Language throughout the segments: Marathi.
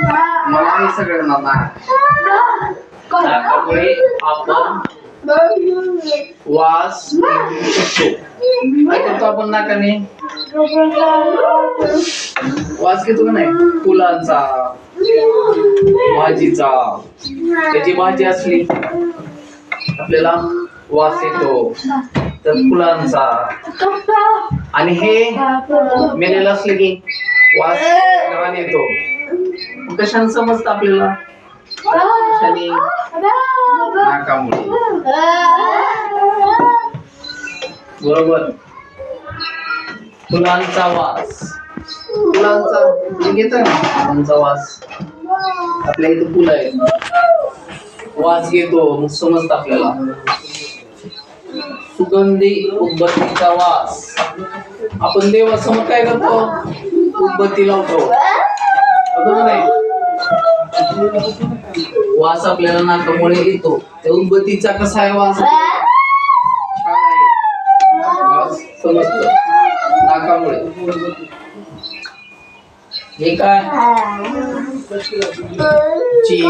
मला हे सगळं नाकामुळे आपण वास घेऊ शकतो. काय करतो आपण नाकाने? वास घेतो का नाही? फुलांचा, भाजीचा. त्याची भाजी असली आपल्याला वास येतो, तर फुलांचा. आणि हे मेलेलं असलं की वास घाण येतो. कशाने समजतं आपल्याला? कशाने? नाकामुळे. बरोबर. फुलांचा वास, फुलांचा घेत ना, फुलांचा वास. आपल्या इथे फुलं आहेत, वास घेतो, मग समजतं आपल्याला. सुगंधी उदबत्तीचा वास. आपण देवासमोर काय करतो? उदबत्ती लावतो, बरोबर नाही? वास आपल्याला नाकामुळे येतो. त्या उदबत्तीचा कसा आहे वास? छान आहे. वास समजतं नाकामुळे. हे काय? जीभ.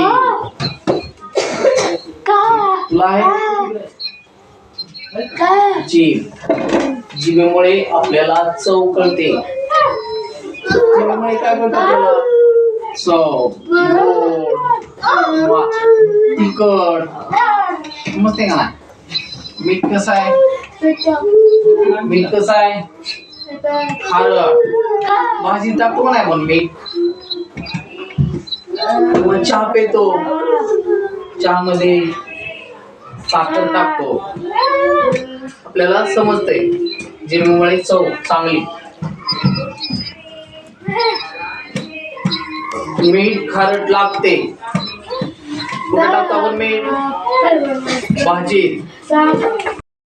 तुला आहे जीभ. जिभेमुळे आपल्याला चव कळते. जिभेमुळे काय कळतं आपल्याला? चव, गोड, तिखट. समजते का नाही? मीठ कसं आहे? मीठ कसं आहे? खारट. भाजी टाकतो नाही पण मीठ. किंवा चहा पितो, चहामध्ये साखर टाकतो, आपल्याला समजतंय जिभेमुळे चव चांगली. मीठ खारट लागते. कुठे टाकतो आपण मीठ? भाजीत.